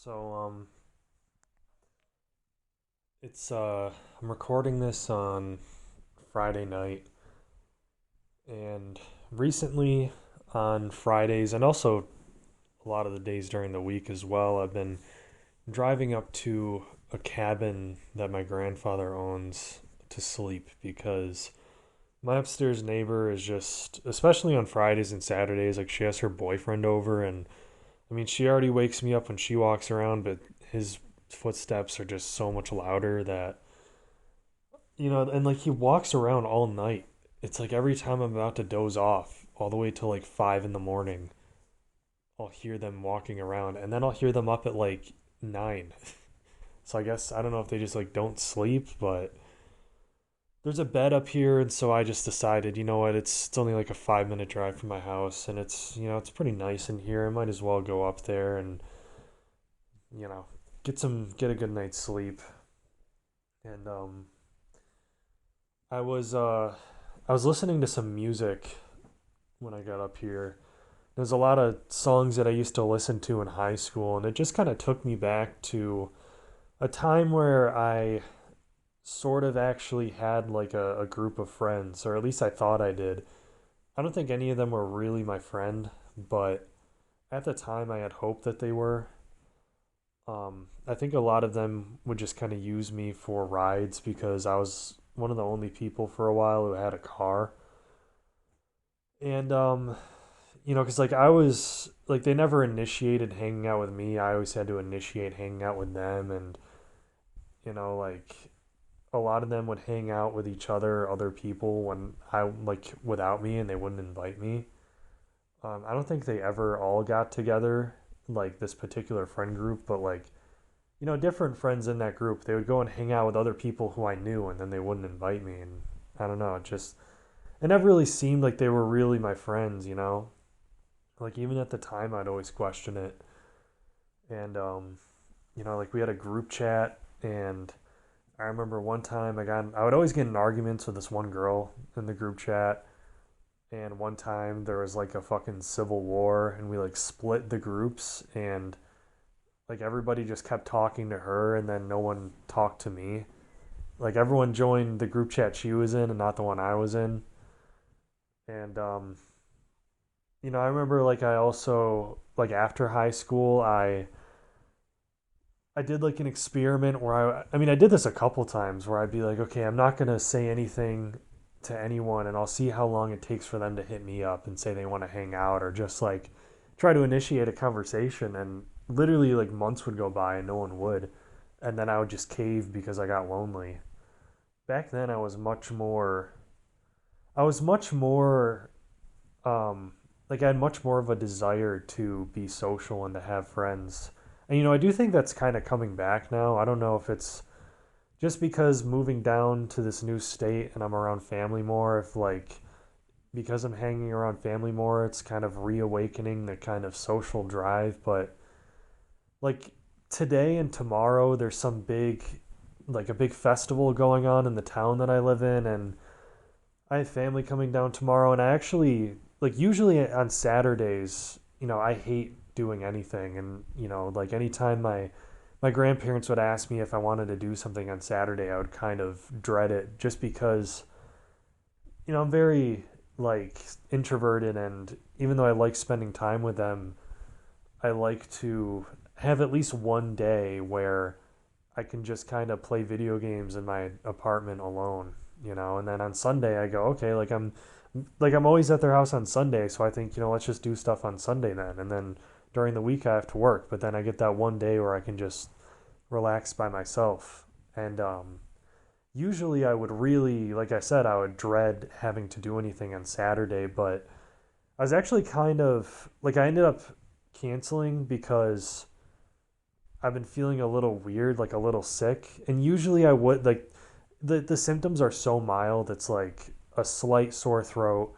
So, it's I'm recording this on Friday night, and recently on Fridays and also a lot of the days during the week as well, I've been driving up to a cabin that my grandfather owns to sleep because my upstairs neighbor is just, especially on Fridays and Saturdays, like she has her boyfriend over, and I mean, she already wakes me up when she walks around, but his footsteps are just so much louder that, and like he walks around all night. It's like every time I'm about to doze off, all the way till like 5 in the morning, I'll hear them walking around, and then I'll hear them up at like 9. So I guess I don't know if they just like don't sleep, but there's a bed up here, and so I just decided, you know what, it's only like a 5 minute drive from my house, and it's pretty nice in here. I might as well go up there and you know get a good night's sleep. And I was uh I was listening to some music when I got up here. There's a lot of songs that I used to listen to in high school, and it just kind of took me back to a time where I sort of actually had like a group of friends, or at least I thought I did. I don't think any of them were really my friend, but at the time I had hoped that they were. I think a lot of them would just kind of use me for rides because I was one of the only people for a while who had a car. And because like I was like they never initiated hanging out with me. I always had to initiate hanging out with them, and like a lot of them would hang out with each other people when I like without me, and they wouldn't invite me. I don't think they ever all got together like this particular friend group, but like different friends in that group, they would go and hang out with other people who I knew, and then they wouldn't invite me, and I don't know, it never really seemed like they were really my friends. Like even at the time, I'd always question it, and like we had a group chat, and I remember one time I would always get in arguments with this one girl in the group chat, and one time there was like a fucking civil war, and we like split the groups, and like everybody just kept talking to her, and then no one talked to me. Like everyone joined the group chat she was in and not the one I was in. And I remember like I also like after high school, I did like an experiment where I mean I did this a couple times where I'd be like, okay, I'm not gonna say anything to anyone, and I'll see how long it takes for them to hit me up and say they want to hang out, or just like try to initiate a conversation. And literally like months would go by and no one would, and then I would just cave because I got lonely. Back then I was much more like I had much more of a desire to be social and to have friends. And I do think that's kind of coming back now. I don't know if it's just because moving down to this new state and I'm around family more, if like because I'm hanging around family more, it's kind of reawakening the kind of social drive. But like today and tomorrow, there's like a big festival going on in the town that I live in, and I have family coming down tomorrow, and I actually like usually on Saturdays, I hate doing anything, and like anytime my grandparents would ask me if I wanted to do something on Saturday, I would kind of dread it just because I'm very like introverted, and even though I like spending time with them, I like to have at least one day where I can just kind of play video games in my apartment alone. And then on Sunday I go, okay, like I'm always at their house on Sunday, so I think, let's just do stuff on Sunday then. And then during the week I have to work, but then I get that one day where I can just relax by myself. And usually I would really, like I said, I would dread having to do anything on Saturday, but I was actually kind of like I ended up canceling because I've been feeling a little weird, like a little sick. And usually I would like the symptoms are so mild. It's like a slight sore throat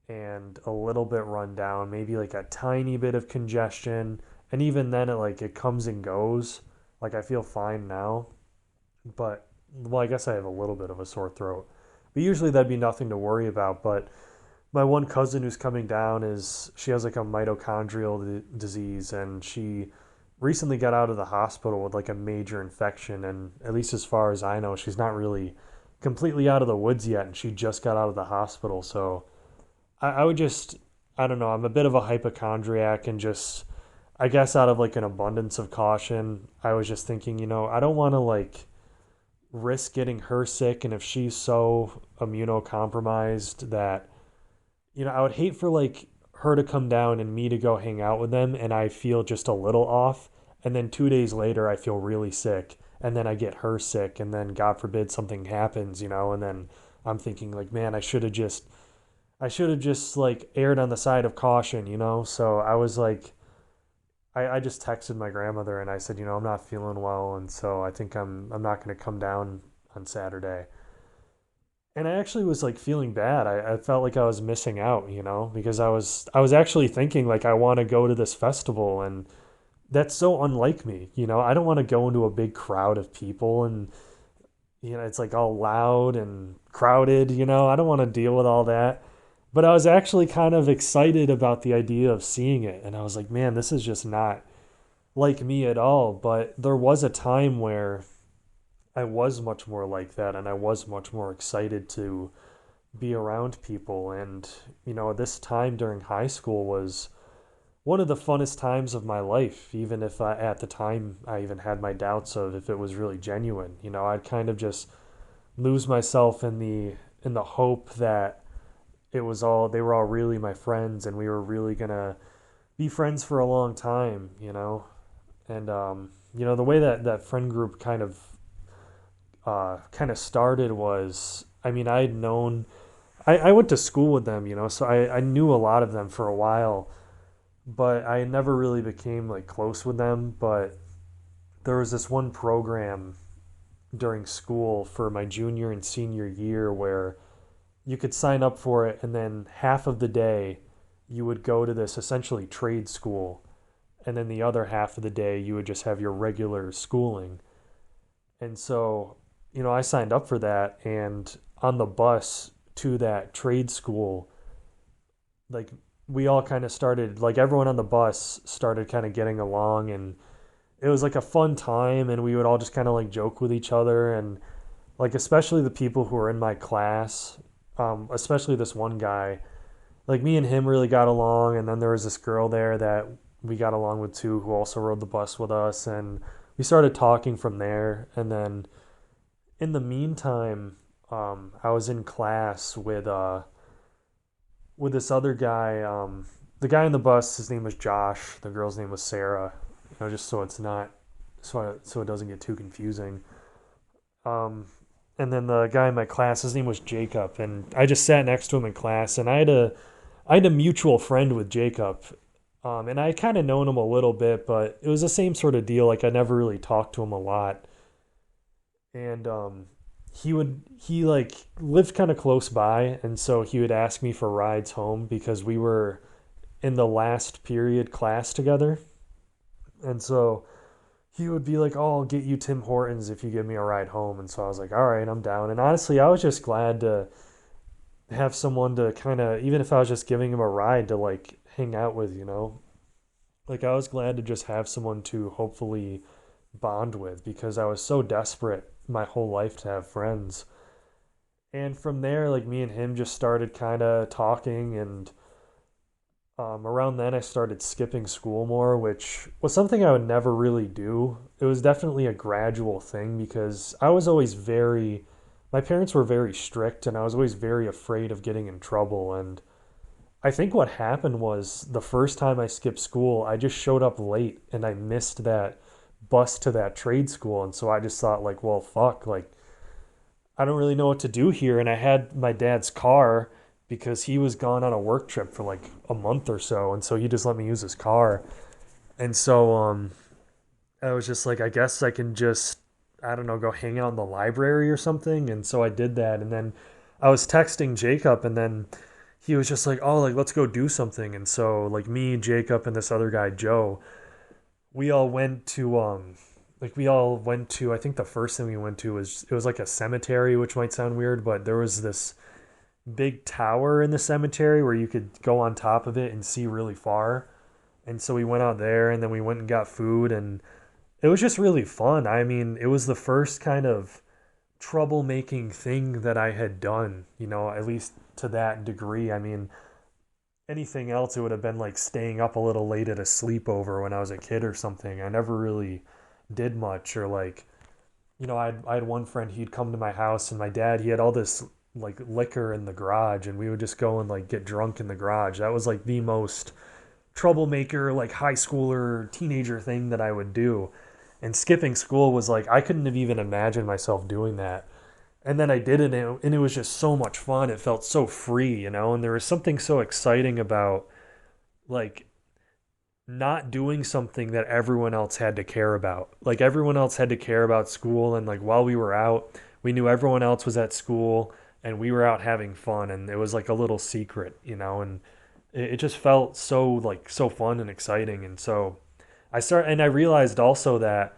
and a little bit run down, maybe like a tiny bit of congestion. And even then it comes and goes. Like I feel fine now, but well, I guess I have a little bit of a sore throat. But usually that'd be nothing to worry about. But my one cousin who's coming down, is she has like a mitochondrial disease, and she recently got out of the hospital with like a major infection, and at least as far as I know, she's not really completely out of the woods yet, and she just got out of the hospital. So I would just, I don't know, I'm a bit of a hypochondriac, and just, I guess out of like an abundance of caution, I was just thinking, I don't want to like risk getting her sick, and if she's so immunocompromised that, I would hate for like her to come down and me to go hang out with them and I feel just a little off, and then 2 days later I feel really sick, and then I get her sick, and then God forbid something happens, and then I'm thinking like, man, I should have just like erred on the side of caution, So I was like, I just texted my grandmother and I said, I'm not feeling well, and so I think I'm not going to come down on Saturday. And I actually was like feeling bad. I felt like I was missing out, because I was actually thinking like I want to go to this festival, and that's so unlike me, I don't want to go into a big crowd of people, and it's like all loud and crowded, I don't want to deal with all that. But I was actually kind of excited about the idea of seeing it, and I was like, man, this is just not like me at all. But there was a time where I was much more like that, and I was much more excited to be around people. And, this time during high school was one of the funnest times of my life, even if at the time I even had my doubts of if it was really genuine. I'd kind of just lose myself in the hope that they were all really my friends, and we were really gonna be friends for a long time, And the way that friend group kind of started was, I mean, I went to school with them, so I knew a lot of them for a while, but I never really became like close with them. But there was this one program during school for my junior and senior year where you could sign up for it, and then half of the day you would go to this essentially trade school, and then the other half of the day you would just have your regular schooling. And so, I signed up for that, and on the bus to that trade school, like we all kind of started, like everyone on the bus started kind of getting along, and it was like a fun time, and we would all just kind of like joke with each other, and like especially the people who were in my class, especially this one guy, like me and him really got along, and then there was this girl there that we got along with too, who also rode the bus with us, and we started talking from there. And then in the meantime, I was in class with this other guy. The guy on the bus, his name was Josh. The girl's name was Sarah. Just so it's not so it doesn't get too confusing. Um, and then the guy in my class, his name was Jacob, and I just sat next to him in class, and I had a mutual friend with Jacob. And I kind of known him a little bit, but it was the same sort of deal. Like I never really talked to him a lot, and he like lived kind of close by, and so he would ask me for rides home because we were in the last period class together, and so he would be like, "Oh, I'll get you Tim Hortons if you give me a ride home." And so I was like, "All right, I'm down." And honestly, I was just glad to have someone to kind of, even if I was just giving him a ride to like hang out with. Like I was glad to just have someone to hopefully bond with, because I was so desperate my whole life to have friends. And from there, like me and him just started kind of talking, and around then I started skipping school more, which was something I would never really do. It was definitely a gradual thing because my parents were very strict, and I was always very afraid of getting in trouble. And I think what happened was the first time I skipped school, I just showed up late and I missed that bus to that trade school. And so I just thought like, well, fuck, like I don't really know what to do here. And I had my dad's car because he was gone on a work trip for like a month or so. And so he just let me use his car. And so I was just like, I guess I can just, I don't know, go hang out in the library or something. And so I did that. And then I was texting Jacob, and then he was just like, oh, like, let's go do something. And so like me, Jacob, and this other guy, Joe, we all went to, I think the first thing we went to was, it was like a cemetery, which might sound weird, but there was this big tower in the cemetery where you could go on top of it and see really far. And so we went out there and then we went and got food, and it was just really fun. I mean, it was the first kind of troublemaking thing that I had done, at least to that degree. I mean, anything else, it would have been like staying up a little late at a sleepover when I was a kid or something. I never really did much, or like, I had one friend, he'd come to my house, and my dad, he had all this like liquor in the garage, and we would just go and like get drunk in the garage. That was like the most troublemaker, like high schooler, teenager thing that I would do. And skipping school was like, I couldn't have even imagined myself doing that. And then I did it, and it was just so much fun. It felt so free, and there was something so exciting about like not doing something that everyone else had to care about. Like everyone else had to care about school, and like while we were out, we knew everyone else was at school and we were out having fun, and it was like a little secret, and it just felt so like so fun and exciting. And so I realized also that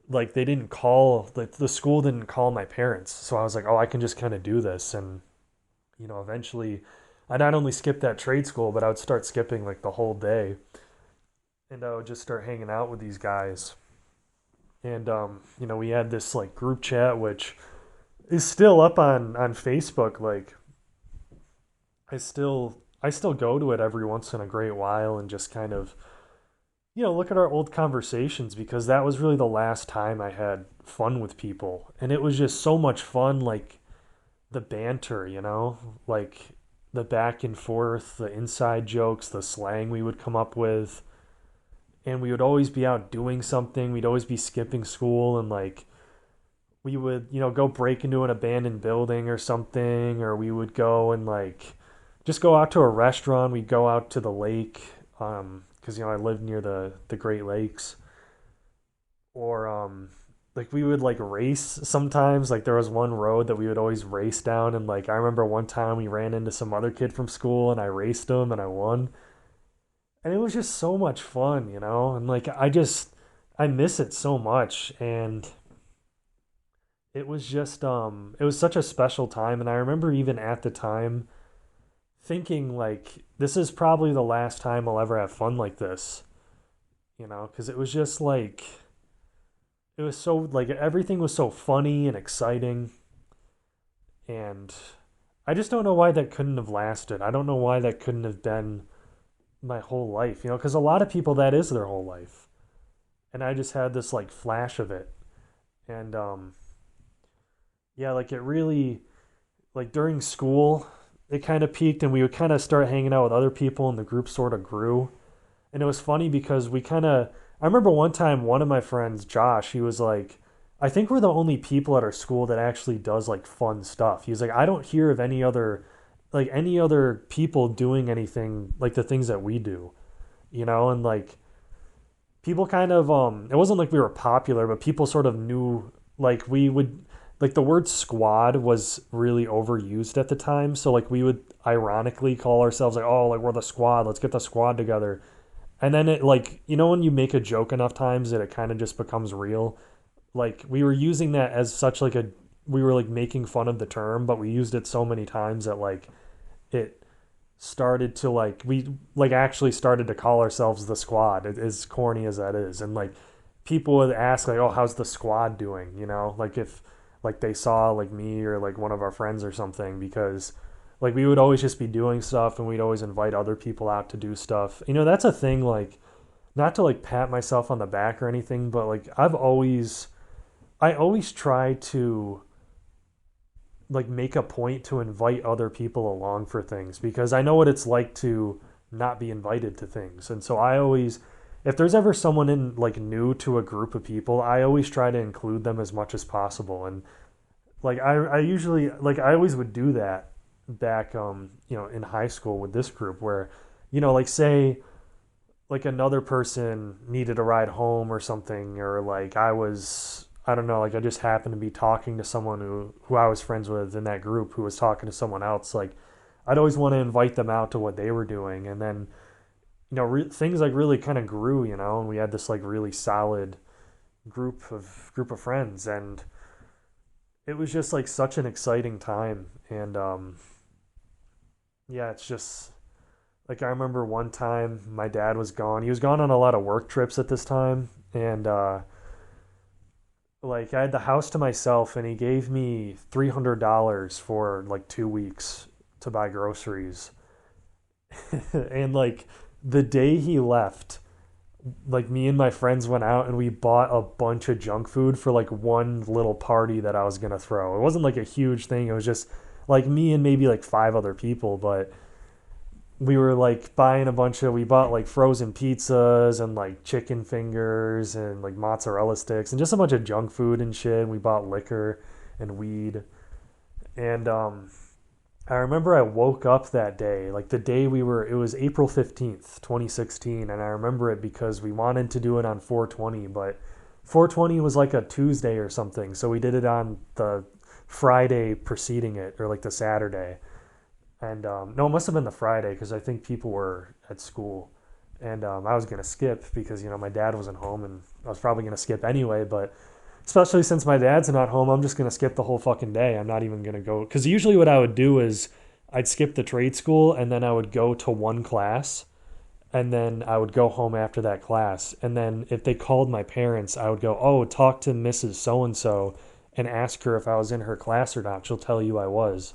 like they didn't call like the school didn't call my parents. So I was like, "Oh, I can just kind of do this." And eventually I not only skipped that trade school, but I would start skipping like the whole day, and I would just start hanging out with these guys. And we had this like group chat which is still up on Facebook. Like I still go to it every once in a great while and just kind of look at our old conversations, because that was really the last time I had fun with people. And it was just so much fun, like the banter, like the back and forth, the inside jokes, the slang we would come up with. And we would always be out doing something. We'd always be skipping school, and like we would, go break into an abandoned building or something, or we would go and like just go out to a restaurant. We'd go out to the lake, because I lived near the Great Lakes, or like we would like race sometimes. Like there was one road that we would always race down, and like I remember one time we ran into some other kid from school, and I raced him and I won, and it was just so much fun, and like I miss it so much. And it was just it was such a special time. And I remember even at the time thinking like this is probably the last time I'll ever have fun like this, because it was just like it was so like everything was so funny and exciting. And I just don't know why that couldn't have lasted. I don't know why that couldn't have been my whole life, because a lot of people that is their whole life. And I just had this like flash of it. And yeah, like it really, like during school, it kind of peaked, and we would kind of start hanging out with other people, and the group sort of grew. And it was funny because I remember one time one of my friends, Josh, he was like, I think we're the only people at our school that actually does like fun stuff. He was like, I don't hear of any other people doing anything like the things that we do, and like people kind of it wasn't like we were popular, but people sort of knew like we would like the word squad was really overused at the time. So like we would ironically call ourselves like, oh, like we're the squad, let's get the squad together. And then it like, when you make a joke enough times that it kind of just becomes real. Like we were using that as such like we were like making fun of the term, but we used it so many times that like it started to like we like actually started to call ourselves the squad, as corny as that is. And like people would ask like, oh, how's the squad doing, like if like they saw like me or like one of our friends or something, because like we would always just be doing stuff, and we'd always invite other people out to do stuff. That's a thing, like not to like pat myself on the back or anything, but like I always try to like make a point to invite other people along for things, because I know what it's like to not be invited to things. And so I always, if there's ever someone in like new to a group of people, I always try to include them as much as possible. And like I usually like I always would do that back in high school with this group, where like say like another person needed a ride home or something, or like I don't know, like I just happened to be talking to someone who I was friends with in that group who was talking to someone else. Like I'd always want to invite them out to what they were doing. And then things like really kind of grew, and we had this like really solid group of friends. And it was just like such an exciting time. And yeah, it's just Like I remember one time my dad was gone. He was gone on a lot of work trips at this time, and like I had the house to myself, and he gave me $300 for like 2 weeks to buy groceries. And like the day he left, like me and my friends went out and we bought a bunch of junk food for like one little party that I was gonna throw. It wasn't like a huge thing. It was just like me and maybe like five other people, but we were like buying a bunch of we bought like frozen pizzas and like chicken fingers and like mozzarella sticks and just a bunch of junk food and shit. We bought liquor and weed. And I remember I woke up that day, like the day it was April 15th, 2016, and I remember it because we wanted to do it on 420, but 420 was like a Tuesday or something, so we did it on the Friday preceding it, or like the Saturday. And no, it must have been the Friday because I think people were at school. And I was going to skip because, my dad wasn't home and I was probably going to skip anyway, but especially since my dad's not home, I'm just going to skip the whole fucking day. I'm not even going to go. Because usually what I would do is I'd skip the trade school and then I would go to one class and then I would go home after that class. And then if they called my parents, I would go, oh, talk to Mrs. So and so and ask her if I was in her class or not. She'll tell you I was.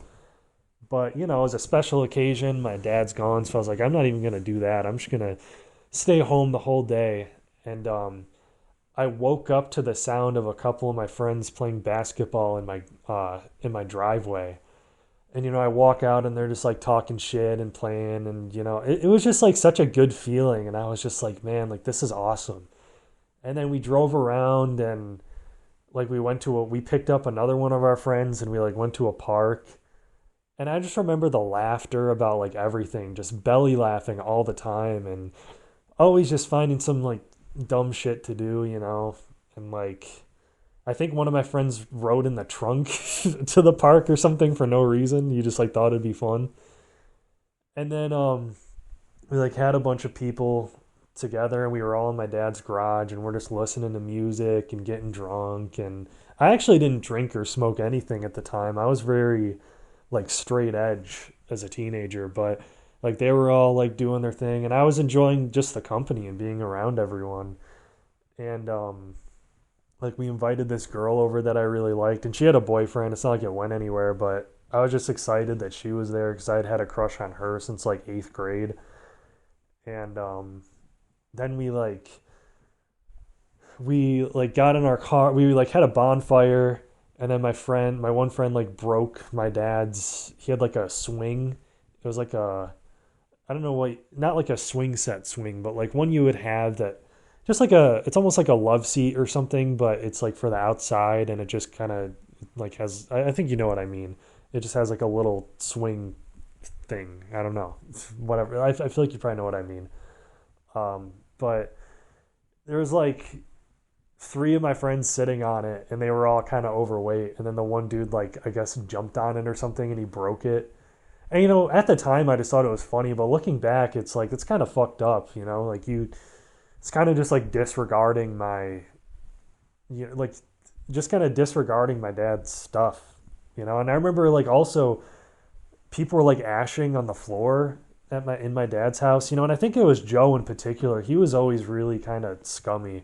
But, it was a special occasion. My dad's gone. So I was like, I'm not even going to do that. I'm just going to stay home the whole day. And I woke up to the sound of a couple of my friends playing basketball in my driveway. And I walk out and they're just like talking shit and playing and it was just like such a good feeling and I was just like, man, like this is awesome. And then we drove around and like we picked up another one of our friends and we like went to a park. And I just remember the laughter about like everything, just belly laughing all the time and always just finding some like dumb shit to do. And like I think one of my friends rode in the trunk to the park or something for no reason. You just like thought it'd be fun. And then we like had a bunch of people together and we were all in my dad's garage and we're just listening to music and getting drunk and I actually didn't drink or smoke anything at the time. I was very like straight edge as a teenager, but like they were all like doing their thing and I was enjoying just the company and being around everyone. And like we invited this girl over that I really liked and she had a boyfriend. It's not like it went anywhere, but I was just excited that she was there because I'd had a crush on her since like 8th grade. And then we got in our car. We like had a bonfire and then my one friend like broke my dad's. He had like a swing. It was like a I don't know what, not like a swing set swing, but like one you would have that just like it's almost like a love seat or something, but it's like for the outside and it just kind of like has, I think you know what I mean. It just has like a little swing thing. I don't know. Whatever. I feel like you probably know what I mean. But there was like three of my friends sitting on it and they were all kind of overweight. And then the one dude, like, I guess jumped on it or something and he broke it. And, at the time I just thought it was funny, but looking back, it's like, it's kind of fucked up, like it's kind of just like disregarding like just kind of disregarding my dad's stuff, and I remember like also people were like ashing on the floor in my dad's house, and I think it was Joe in particular. He was always really kind of scummy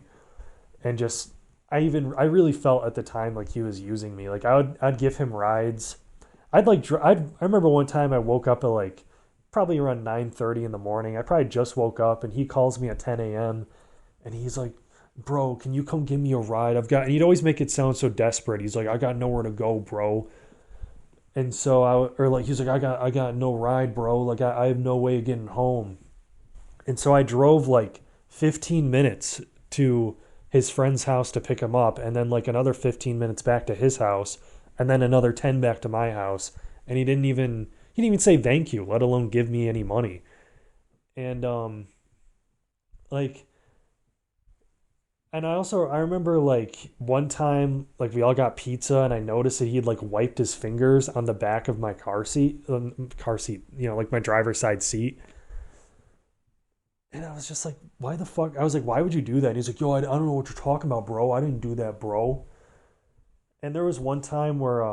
and just, I really felt at the time like he was using me. Like I'd give him rides. I remember one time I woke up at like probably around 9:30 in the morning. I probably just woke up and he calls me at 10 a.m. and he's like, bro, can you come give me a ride? And he'd always make it sound so desperate. He's like, I got nowhere to go, bro. And so he's like, I got no ride, bro. Like I have no way of getting home. And so I drove like 15 minutes to his friend's house to pick him up and then like another 15 minutes back to his house and then another 10 back to my house. And he didn't even say thank you, let alone give me any money. And like and I remember like one time like we all got pizza and I noticed that he'd like wiped his fingers on the back of my car seat, like my driver's side seat. And I was just like, why the fuck? I was like, why would you do that? And he's like, yo, I don't know what you're talking about, bro. I didn't do that, bro. And there was one time where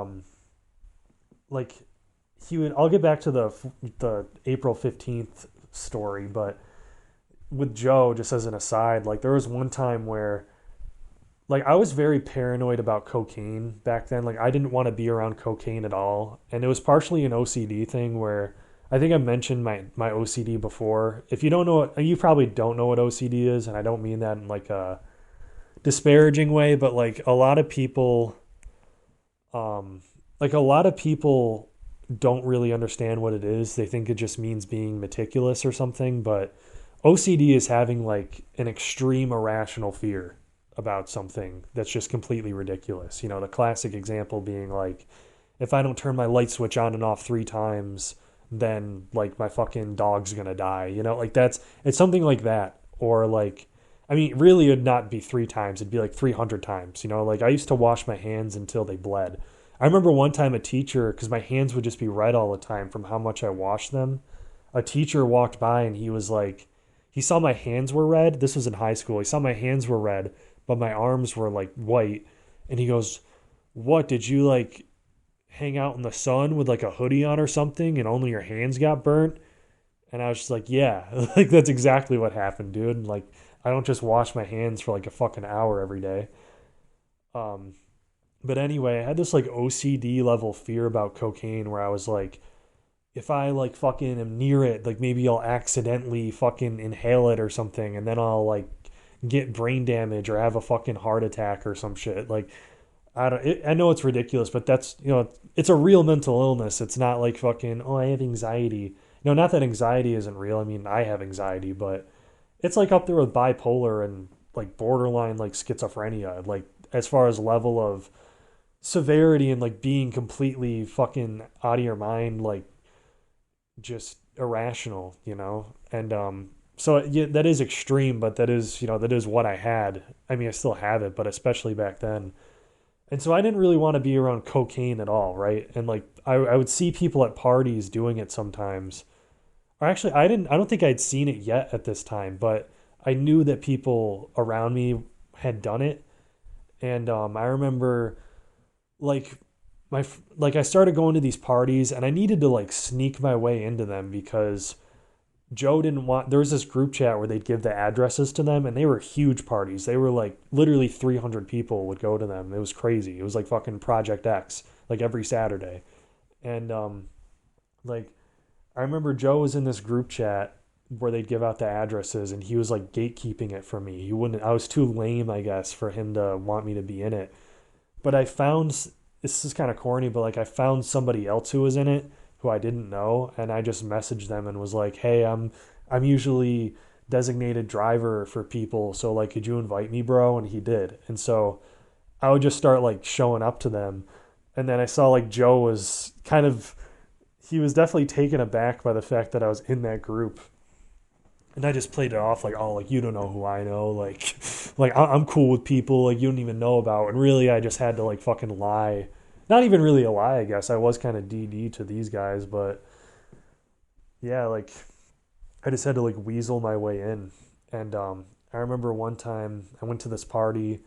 like I'll get back to the April 15th story, but with Joe, just as an aside, like there was one time where like I was very paranoid about cocaine back then. Like I didn't want to be around cocaine at all, and it was partially an OCD thing where I think I mentioned my OCD before. If you don't know what, you probably don't know what OCD is, and I don't mean that in like a disparaging way, but like a lot of people don't really understand what it is. They think it just means being meticulous or something, but OCD is having like an extreme irrational fear about something that's just completely ridiculous. You know, the classic example being like, if I don't turn my light switch on and off 3 times, then like my fucking dog's gonna die. You know, like it's something like that. Or like, I mean, really it'd not be 3 times, it'd be like 300 times. You know, like I used to wash my hands until they bled. I remember one time a teacher, because my hands would just be red all the time from how much I washed them. A teacher walked by and he was like, he saw my hands were red. This was in high school. He saw my hands were red, but my arms were like white. And he goes, "What, did you like hang out in the sun with like a hoodie on or something and only your hands got burnt?" And I was just like, yeah, like that's exactly what happened, dude. Like I don't just wash my hands for like a fucking hour every day. Um, but anyway, I had this like OCD level fear about cocaine where I was like, if I like fucking am near it, like maybe I'll accidentally fucking inhale it or something, and then I'll like get brain damage or have a fucking heart attack or some shit. Like I know it's ridiculous, but that's, you know, it's a real mental illness. It's not like fucking, oh, I have anxiety. No, not that anxiety isn't real. I mean, I have anxiety, but it's like up there with bipolar and like borderline like schizophrenia. Like as far as level of severity and like being completely fucking out of your mind, like just irrational, you know? And so yeah, that is extreme, but that is, you know, that is what I had. I mean, I still have it, but especially back then. And so I didn't really want to be around cocaine at all, right? And like I would see people at parties doing it sometimes. Or actually, I don't think I'd seen it yet at this time, but I knew that people around me had done it. And I remember like like I started going to these parties and I needed to like sneak my way into them because Joe didn't want, there was this group chat where they'd give the addresses to them and they were huge parties. They were like literally 300 people would go to them. It was crazy. It was like fucking Project X, like every Saturday. And like I remember Joe was in this group chat where they'd give out the addresses and he was like gatekeeping it from me. He wouldn't, I was too lame, I guess, for him to want me to be in it. But I found, this is kind of corny, but like I found somebody else who was in it who I didn't know, and I just messaged them and was like, "Hey, I'm usually designated driver for people, so like could you invite me, bro?" And he did. And so I would just start like showing up to them. And then I saw like Joe was kind of, he was definitely taken aback by the fact that I was in that group. And I just played it off like, "Oh, like you don't know who I know, like like I'm cool with people like you don't even know about." And really I just had to like fucking lie. Not even really a lie, I guess. I was kind of DD to these guys, but yeah, like I just had to like weasel my way in. And I remember one time I went to this party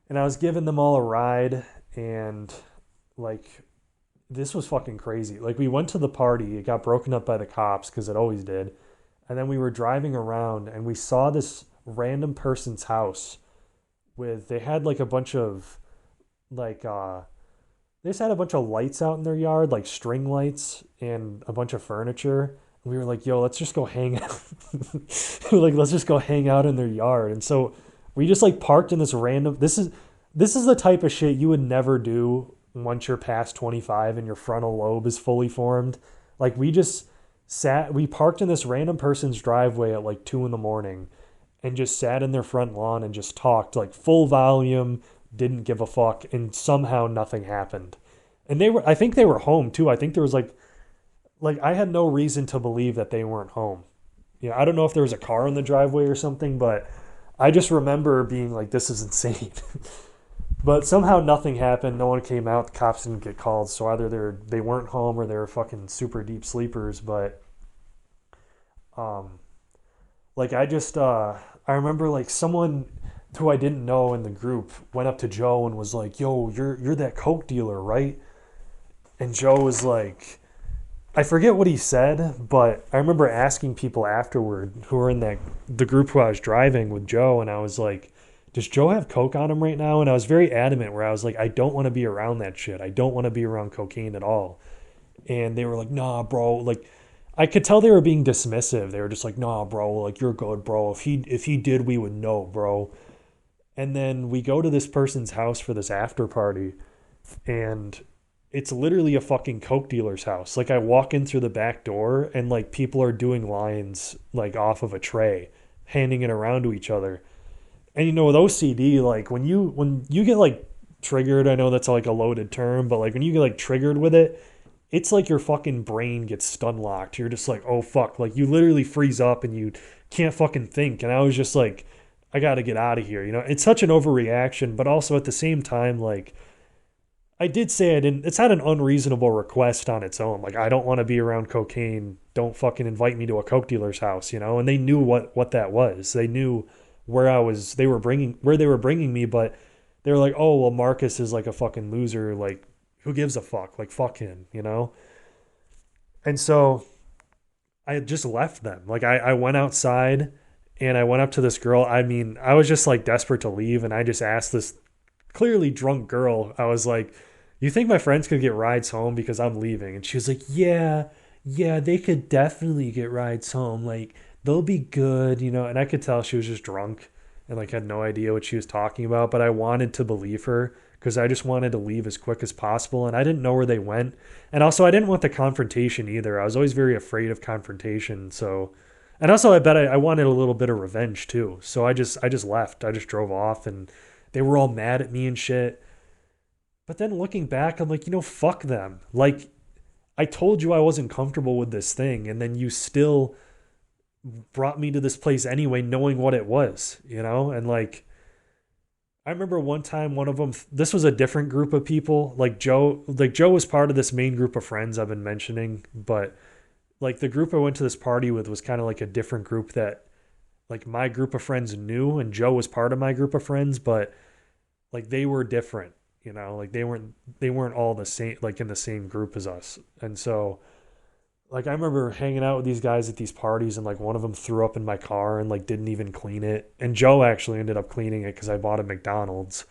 and I was giving them all a ride, and like this was fucking crazy. Like we went to the party, it got broken up by the cops because it always did. And then we were driving around and we saw this random person's house with, they had like a bunch of like they just had a bunch of lights out in their yard, like string lights and a bunch of furniture. And we were like, "Yo, let's just go hang out." Like, let's just go hang out in their yard. And so we just like parked in this random, this is the type of shit you would never do once you're past 25 and your frontal lobe is fully formed. Like we parked in this random person's driveway at like 2 a.m. and just sat in their front lawn and just talked like full volume, didn't give a fuck, and somehow nothing happened. And I think they were home too. I think there was like I had no reason to believe that they weren't home. You know, I don't know if there was a car in the driveway or something, but I just remember being like, this is insane. But somehow nothing happened. No one came out. The cops didn't get called. So either they weren't home or they were fucking super deep sleepers. But like I remember like someone who I didn't know in the group went up to Joe and was like, "Yo, you're that coke dealer, right?" And Joe was like, I forget what he said, but I remember asking people afterward who were in the group who I was driving with Joe, and I was like, "Does Joe have coke on him right now?" And I was very adamant, where I was like, "I don't want to be around that shit. I don't want to be around cocaine at all." And they were like, "Nah, bro." Like, I could tell they were being dismissive. They were just like, "Nah, bro. Like, you're good, bro. If he did, we would know, bro." And then we go to this person's house for this after party, and it's literally a fucking coke dealer's house. Like, I walk in through the back door and like people are doing lines like off of a tray, handing it around to each other. And with OCD, like when you get like triggered, I know that's like a loaded term, but like when you get like triggered with it, it's like your fucking brain gets stun locked. You're just like, oh fuck, like you literally freeze up and you can't fucking think. And I was just like, I got to get out of here. It's such an overreaction, but also at the same time, like I did say I didn't. It's not an unreasonable request on its own. Like, I don't want to be around cocaine. Don't fucking invite me to a coke dealer's house, And they knew what that was. They knew where I was. Where they were bringing me, but they were like, oh well, Marcus is like a fucking loser. Like, who gives a fuck? Like, fuck him. And so I just left them. Like, I went outside and I went up to this girl. I mean, I was just like desperate to leave, and I just asked this clearly drunk girl. I was like, you think my friends could get rides home because I'm leaving? And she was like, yeah, yeah, they could definitely get rides home. Like, they'll be good. And I could tell she was just drunk and like had no idea what she was talking about. But I wanted to believe her because I just wanted to leave as quick as possible. And I didn't know where they went. And also, I didn't want the confrontation either. I was always very afraid of confrontation. So, and also, I bet I wanted a little bit of revenge too. So I just left. I just drove off, and they were all mad at me and shit. But then looking back, I'm like, fuck them. Like, I told you I wasn't comfortable with this thing, and then you still brought me to this place anyway, knowing what it was. And I remember one time, one of them, this was a different group of people. Like Joe was part of this main group of friends I've been mentioning, but like the group I went to this party with was kind of like a different group that like my group of friends knew, and Joe was part of my group of friends, but like they were different. Like they weren't all the same, like in the same group as us. And so like I remember hanging out with these guys at these parties, and like one of them threw up in my car and like didn't even clean it, and Joe actually ended up cleaning it because I bought a McDonald's.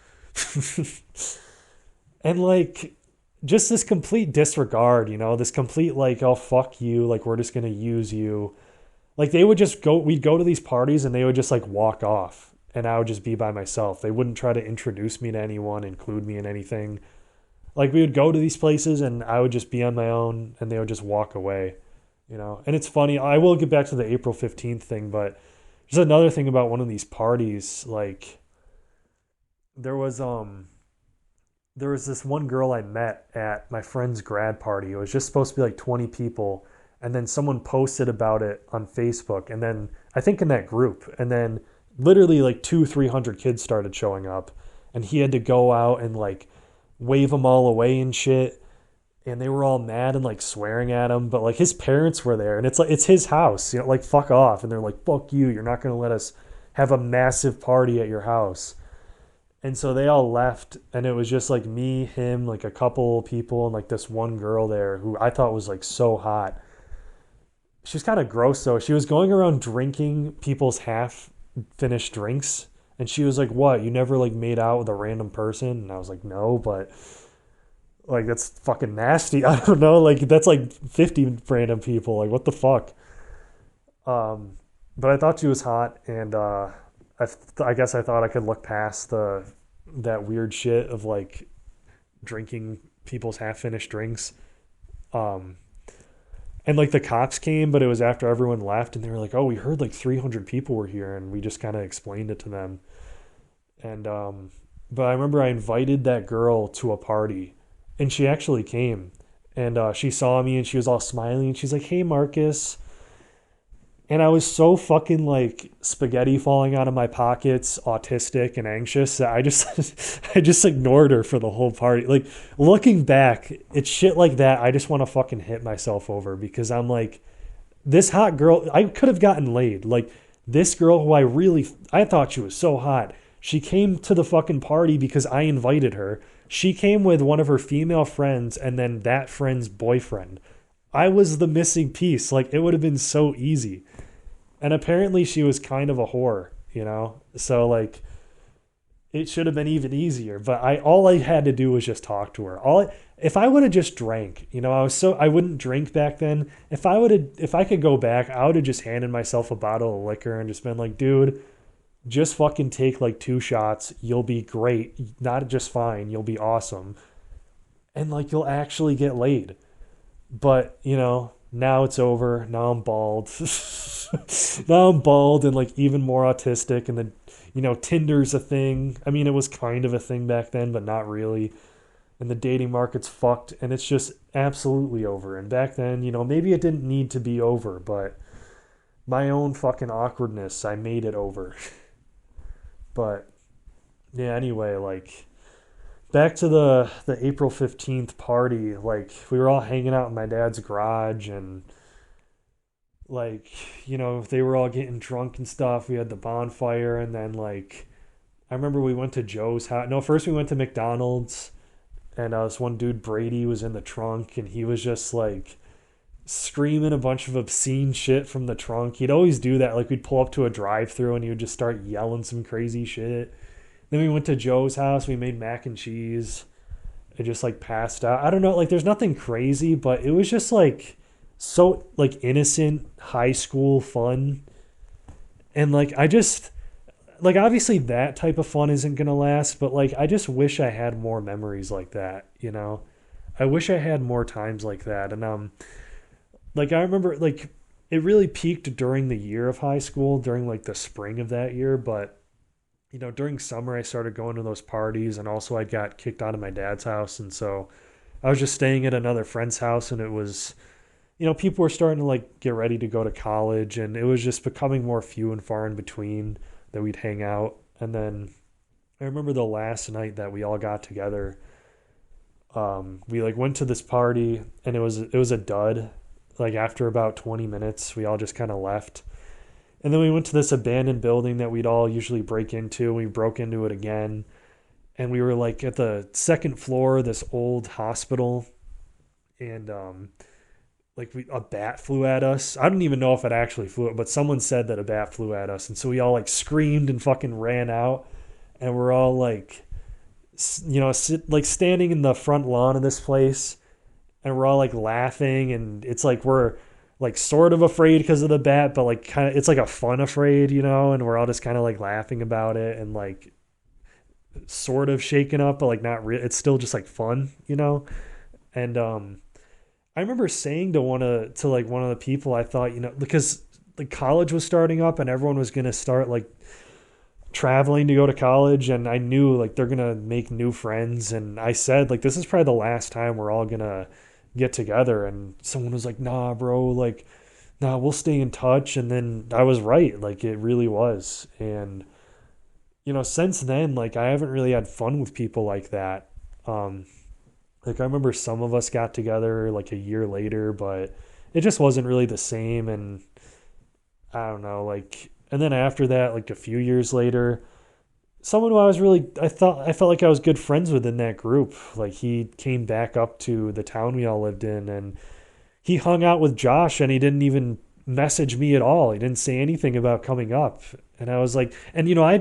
And like just this complete disregard, this complete like, oh fuck you, like we're just gonna use you. Like they would just go, we'd go to these parties and they would just like walk off, and I would just be by myself. They wouldn't try to introduce me to anyone, include me in anything. Like we would go to these places and I would just be on my own, and they would just walk away. And it's funny, I will get back to the April 15th thing, but there's another thing about one of these parties. Like there was there was this one girl I met at my friend's grad party. It was just supposed to be like 20 people, and then someone posted about it on Facebook, and then I think in that group, and then literally like 200-300 kids started showing up, and he had to go out and like wave them all away and shit, and they were all mad and like swearing at him, but like his parents were there, and it's like it's his house, like fuck off. And they're like, fuck you, you're not going to let us have a massive party at your house. And so they all left, and it was just like me, him, like a couple people, and like this one girl there who I thought was like so hot. She was kind of gross though. She was going around drinking people's half finished drinks, and she was like, what, you never like made out with a random person? And I was like, no, but like that's fucking nasty. I don't know, like that's like 50 random people, like what the fuck. But I thought she was hot, and I guess I thought I could look past that weird shit of like drinking people's half finished drinks. Um, and like the cops came, but it was after everyone left, and they were like, "Oh, we heard like 300 people were here," and we just kind of explained it to them. And but I remember I invited that girl to a party, and she actually came, and she saw me, and she was all smiling, and she's like, "Hey, Marcus." And I was so fucking like spaghetti falling out of my pockets, autistic and anxious, that I just I just ignored her for the whole party. Like looking back, it's shit like that I just want to fucking hit myself over, because I'm like, this hot girl, I could have gotten laid. Like this girl who I thought she was so hot. She came to the fucking party because I invited her. She came with one of her female friends and then that friend's boyfriend. I was the missing piece. Like, it would have been so easy. And apparently she was kind of a whore, you know? So like it should have been even easier, but I all I had to do was just talk to her. If I would have just drank, you know, I wouldn't drink back then. If I could go back, I would have just handed myself a bottle of liquor and just been like, "Dude, just fucking take like 2 shots. You'll be great. Not just fine, you'll be awesome." And like you'll actually get laid. But, you know, now it's over. Now I'm bald. Now I'm bald and like even more autistic. And then, you know, Tinder's a thing. I mean, it was kind of a thing back then, but not really. And the dating market's fucked. And it's just absolutely over. And back then, you know, maybe it didn't need to be over, but my own fucking awkwardness, I made it over. But yeah, anyway, like back to the April 15th party, like we were all hanging out in my dad's garage and like, you know, they were all getting drunk and stuff. We had the bonfire and then like I remember we went to Joe's house. No, first we went to McDonald's and this one dude Brady was in the trunk and he was just like screaming a bunch of obscene shit from the trunk. He'd always do that. Like we'd pull up to a drive-through and he would just start yelling some crazy shit. Then we went to Joe's house. We made mac and cheese. It just like passed out. I don't know. Like there's nothing crazy, but it was just like so like innocent high school fun. And like I just like obviously that type of fun isn't gonna last, but like I just wish I had more memories like that. You know, I wish I had more times like that. And like I remember like it really peaked during the year of high school, during like the spring of that year, but you know, during summer I started going to those parties and also I got kicked out of my dad's house and so I was just staying at another friend's house and it was you know, people were starting to like get ready to go to college and it was just becoming more few and far in between that we'd hang out. And then I remember the last night that we all got together, we like went to this party and it was a dud. Like after about 20 minutes, we all just kind of left. And then we went to this abandoned building that we'd all usually break into. And we broke into it again. And we were like at the second floor of this old hospital. And like a bat flew at us. I don't even know if it actually flew, but someone said that a bat flew at us. And so we all like screamed and fucking ran out. And we're all like, you know, like standing in the front lawn of this place. And we're all like laughing. And it's like we're like sort of afraid because of the bat, but like kind of it's like a fun afraid, you know, and we're all just kind of like laughing about it and like sort of shaken up, but like not real. It's still just like fun, you know. And I remember saying to like one of the people I thought, you know, because the college was starting up and everyone was gonna start like traveling to go to college, and I knew like they're gonna make new friends, and I said like this is probably the last time we're all gonna get together, and someone was like, nah bro, like nah, we'll stay in touch. And then I was right, like it really was. And you know, since then like I haven't really had fun with people like that. Like I remember some of us got together like a year later, but it just wasn't really the same. And I don't know, like and then after that, like a few years later, someone who I felt like I was good friends with in that group. Like he came back up to the town we all lived in and he hung out with Josh and he didn't even message me at all. He didn't say anything about coming up. And I was like, and you know, I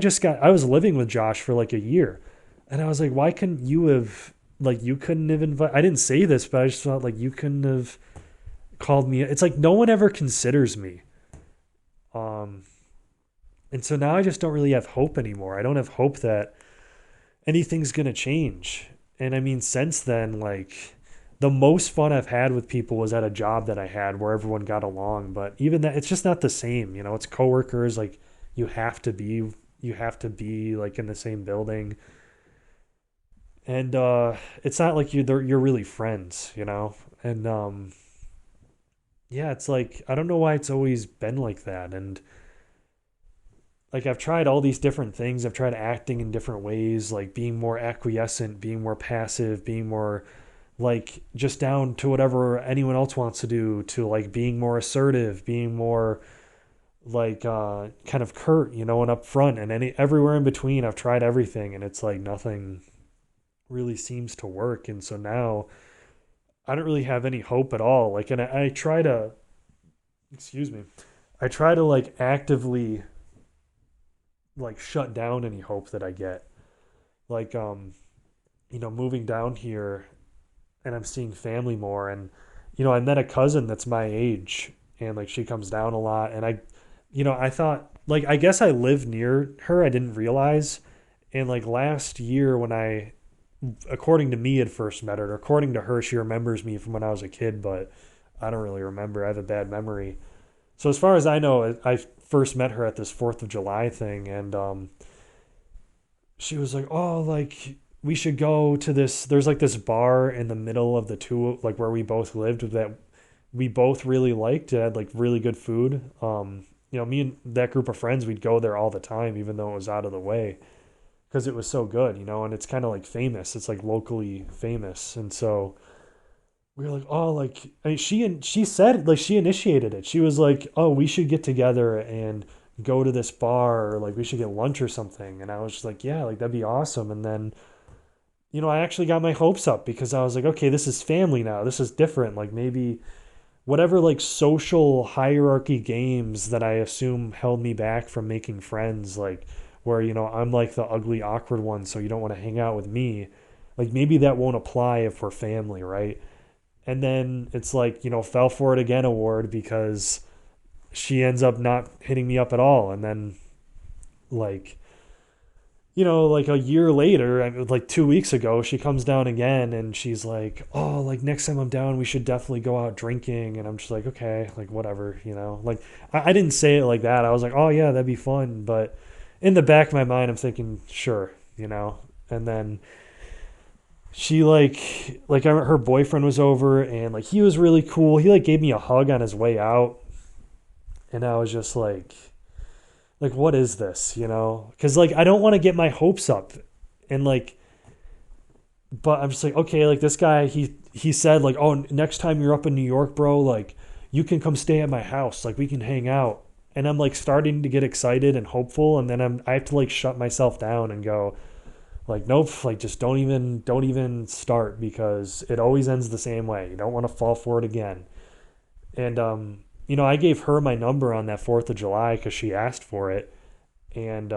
was living with Josh for like a year. And I was like, why couldn't you have like you couldn't have invited I didn't say this, but I just felt like you couldn't have called me. It's like no one ever considers me. Um and so now I just don't really have hope anymore. I don't have hope that anything's going to change. And I mean, since then, like, the most fun I've had with people was at a job that I had where everyone got along. But even that, it's just not the same. You know, it's coworkers. Like, you have to be, you have to be like in the same building. And it's not like you're really friends, you know? And yeah, it's like, I don't know why it's always been like that. And like I've tried all these different things. I've tried acting in different ways, like being more acquiescent, being more passive, being more like just down to whatever anyone else wants to do, to like being more assertive, being more like kind of curt, you know, and upfront, and everywhere in between. I've tried everything and it's like nothing really seems to work. And so now I don't really have any hope at all. Like, and I try to, excuse me, I try to like actively like shut down any hope that I get. Like, moving down here and I'm seeing family more. And, I met a cousin that's my age and like she comes down a lot. And I thought, like, I guess I live near her. I didn't realize. And like last year when according to me, had first met her, or according to her, she remembers me from when I was a kid, but I don't really remember. I have a bad memory. So as far as I know, I first met her at this 4th of July thing. And she was like, "Oh, like we should go to this. There's like this bar in the middle of the two, like where we both lived, that we both really liked. It had like really good food. Me and that group of friends, we'd go there all the time, even though it was out of the way, because it was so good, and it's kind of like famous. It's like locally famous, and so we were like, oh, like I mean, she said like she initiated it. She was like, oh, we should get together and go to this bar, or like we should get lunch or something. And I was just like, yeah, like that'd be awesome. And then I actually got my hopes up because I was like, okay, this is family now. This is different. Like maybe whatever like social hierarchy games that I assume held me back from making friends, like where, I'm like the ugly, awkward one, so you don't want to hang out with me. Like maybe that won't apply if we're family, right? And then it's like, fell for it again award because she ends up not hitting me up at all. And then like like a year later, like 2 weeks ago, she comes down again and she's like, oh, like next time I'm down, we should definitely go out drinking. And I'm just like, okay, like whatever, like I didn't say it like that. I was like, oh yeah, that'd be fun. But in the back of my mind, I'm thinking, sure, and then she her boyfriend was over and like he was really cool. He like gave me a hug on his way out. And I was just like what is this, because like I don't want to get my hopes up. And like but I'm just like, okay, like this guy, he said like, oh, next time you're up in New York, bro, like you can come stay at my house, like we can hang out. And I'm like starting to get excited and hopeful, and then I have to like shut myself down and go like, nope, like just don't even start, because it always ends the same way. You don't want to fall for it again. And I gave her my number on that 4th of July because she asked for it. And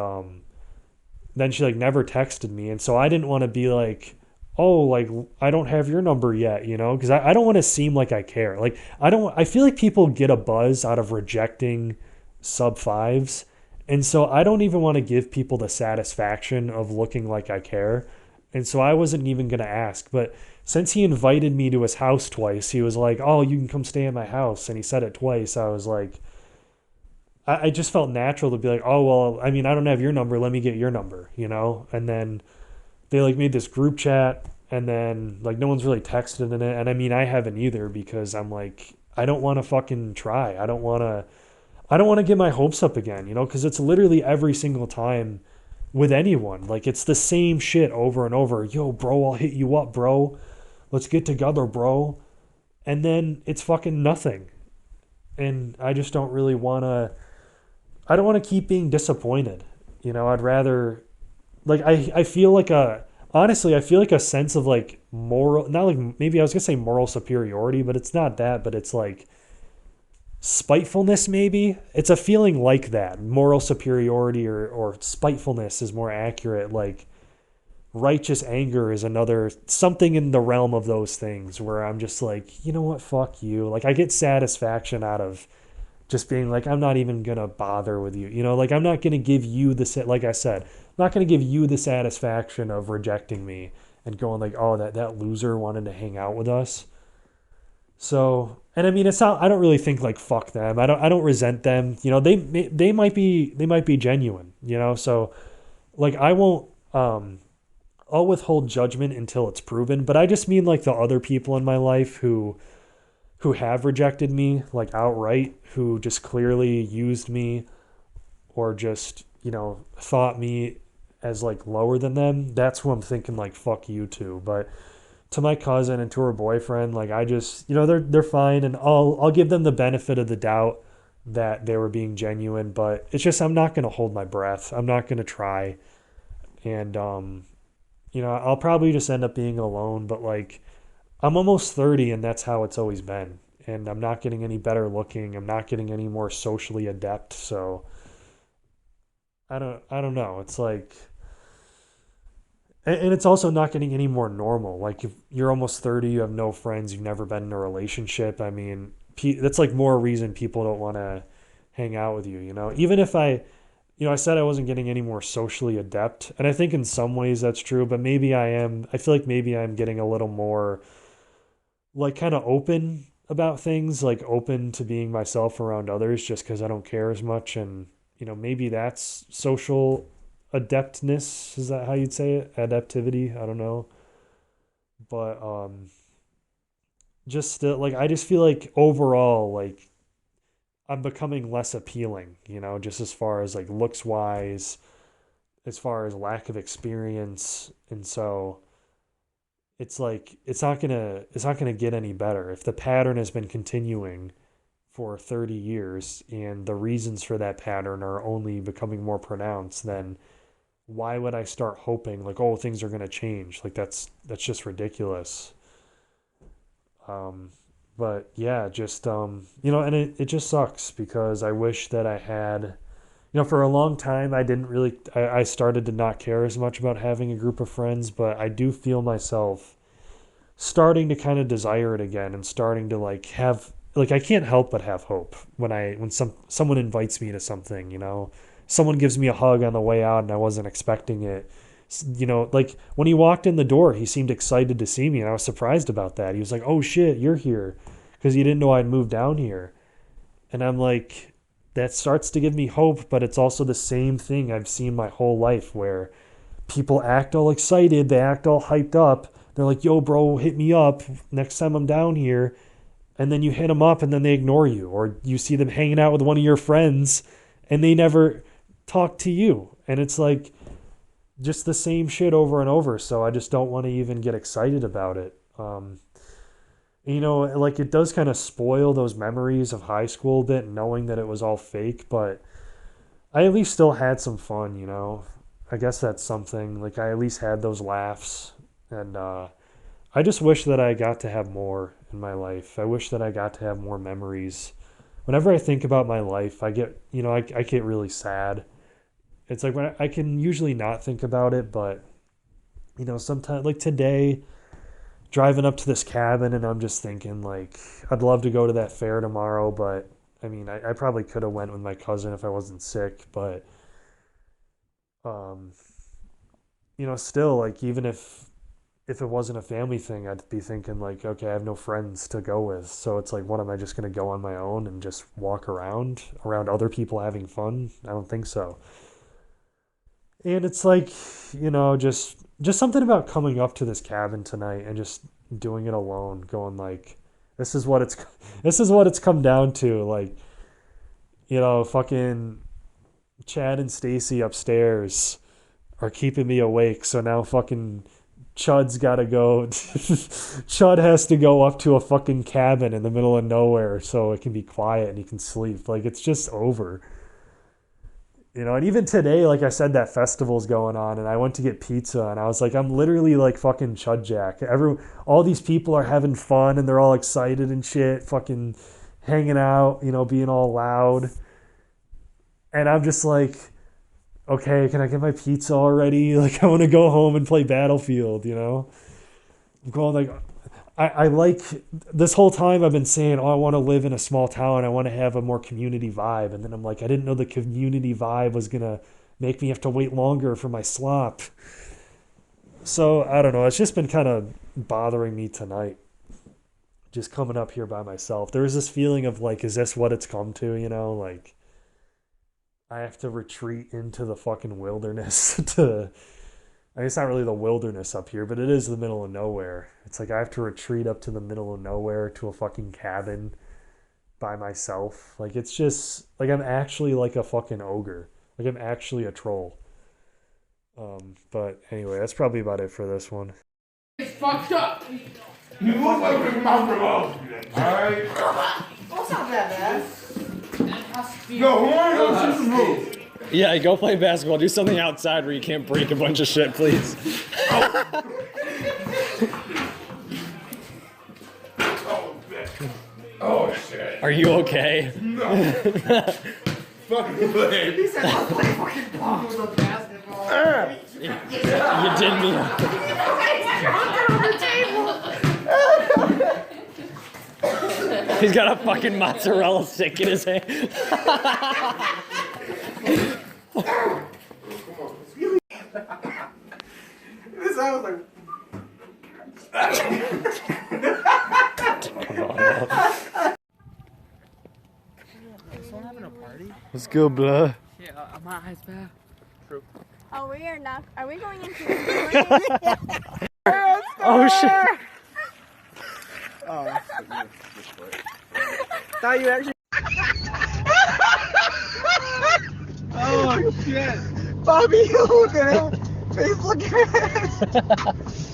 then she like never texted me. And so I didn't want to be like, oh, like I don't have your number yet, because I don't want to seem like I care. Like I feel like people get a buzz out of rejecting sub fives. And so I don't even want to give people the satisfaction of looking like I care. And so I wasn't even going to ask. But since he invited me to his house twice, he was like, oh, you can come stay at my house. And he said it twice. I was like, I just felt natural to be like, oh, well, I mean, I don't have your number. Let me get your number, And then they like made this group chat, and then like no one's really texted in it. And I mean, I haven't either, because I'm like, I don't want to fucking try. I don't want to get my hopes up again, because it's literally every single time with anyone. Like it's the same shit over and over. Yo, bro, I'll hit you up, bro. Let's get together, bro. And then it's fucking nothing. And I just don't really want to. I don't want to keep being disappointed. I'd rather, like, I feel like honestly, I feel like a sense of like moral, not like, maybe I was going to say moral superiority, but it's not that, but it's like spitefulness, maybe. It's a feeling like that. Moral superiority, or spitefulness is more accurate. Like righteous anger is another, something in the realm of those things, where I'm just like, you know what, fuck you. Like I get satisfaction out of just being like, I'm not even gonna bother with you. Like I'm not gonna give you like I said, I'm not gonna give you the satisfaction of rejecting me and going like, oh, that loser wanted to hang out with us. So, and I mean, it's not. I don't really think like fuck them. I don't resent them. They might be genuine. So like I won't. I'll withhold judgment until it's proven. But I just mean like the other people in my life who have rejected me like outright, who just clearly used me, or just thought me as like lower than them. That's who I'm thinking like fuck you to. But to my cousin and to her boyfriend, like I just, they're fine, and I'll give them the benefit of the doubt that they were being genuine. But it's just, I'm not going to hold my breath. I'm not going to try. And I'll probably just end up being alone. But like I'm almost 30 and that's how it's always been. And I'm not getting any better looking. I'm not getting any more socially adept. So I don't know. It's like, and it's also not getting any more normal. Like if you're almost 30, you have no friends, you've never been in a relationship. I mean, that's like more reason people don't want to hang out with you, you know? Even if I said I wasn't getting any more socially adept, and I think in some ways that's true, but maybe I am. I feel like maybe I'm getting a little more like kind of open about things, like open to being myself around others just because I don't care as much. And, maybe that's social adeptness. Is that how you'd say it? Adaptivity? I don't know. But just still, like, I just feel like overall, like, I'm becoming less appealing, just as far as like looks wise, as far as lack of experience. And so it's like it's not gonna get any better if the pattern has been continuing for 30 years and the reasons for that pattern are only becoming more pronounced. Then why would I start hoping like, oh, things are going to change? Like that's just ridiculous. um but yeah, just and it just sucks because I wish that I had, for a long time I didn't really I started to not care as much about having a group of friends, but I do feel myself starting to kind of desire it again and starting to like have, like, I can't help but have hope when someone invites me to something, someone gives me a hug on the way out and I wasn't expecting it. Like when he walked in the door, he seemed excited to see me and I was surprised about that. He was like, "Oh shit, you're here," because he didn't know I'd moved down here. And I'm like, that starts to give me hope, but it's also the same thing I've seen my whole life where people act all excited, they act all hyped up. They're like, "Yo, bro, hit me up next time I'm down here." And then you hit them up and then they ignore you. Or you see them hanging out with one of your friends and they never talk to you. And it's like just the same shit over and over. So I just don't want to even get excited about it. Like it does kind of spoil those memories of high school a bit, knowing that it was all fake. But I at least still had some fun. I guess that's something. Like I at least had those laughs. And I just wish that I got to have more in my life. I wish that I got to have more memories. Whenever I think about my life, I get, I get really sad. It's like when I can usually not think about it, but, sometimes, like today, driving up to this cabin and I'm just thinking, like, I'd love to go to that fair tomorrow, but, I mean, I probably could have went with my cousin if I wasn't sick, but, um, still, like, even if it wasn't a family thing, I'd be thinking like, okay, I have no friends to go with. So it's like, what am I just going to go on my own and just walk around other people having fun? I don't think so. And it's like, just something about coming up to this cabin tonight and just doing it alone, going like, this is what it's this is what it's come down to. Like, fucking Chad and Stacy upstairs are keeping me awake. So now fucking Chud's gotta go. Chud has to go up to a fucking cabin in the middle of nowhere so it can be quiet and he can sleep. Like, it's just over. And even today, like I said, that festival's going on and I went to get pizza and I was like, I'm literally like fucking Chud Jack. All these people are having fun and they're all excited and shit, fucking hanging out, being all loud. And I'm just like, okay, can I get my pizza already? Like, I want to go home and play Battlefield, I'm going like, I like, this whole time I've been saying, oh, I want to live in a small town. I want to have a more community vibe. And then I'm like, I didn't know the community vibe was going to make me have to wait longer for my slop. So, I don't know. It's just been kind of bothering me tonight. Just coming up here by myself. There's this feeling of like, is this what it's come to, Like, I have to retreat into the fucking wilderness I mean, it's not really the wilderness up here, but it is the middle of nowhere. It's like I have to retreat up to the middle of nowhere to a fucking cabin by myself. Like, it's just, like, I'm actually like a fucking ogre. Like, I'm actually a troll. But anyway, that's probably about it for this one. It's fucked up. You look like a mouth. Alright? That's not that bad. Yo, who wants to move? Yeah, go play basketball. Do something outside where you can't break a bunch of shit, please. Are you okay? Fucking lame. He said, I'll play fucking ball with a basketball. You did me. He's got a fucking mozzarella stick in his hand. This I was like, Let's go, blah. Yeah, my eyes bad. Oh, we are not. Are we going into? Oh shit. Thought you actually. Oh shit! Bobby, look at him. He's looking at us.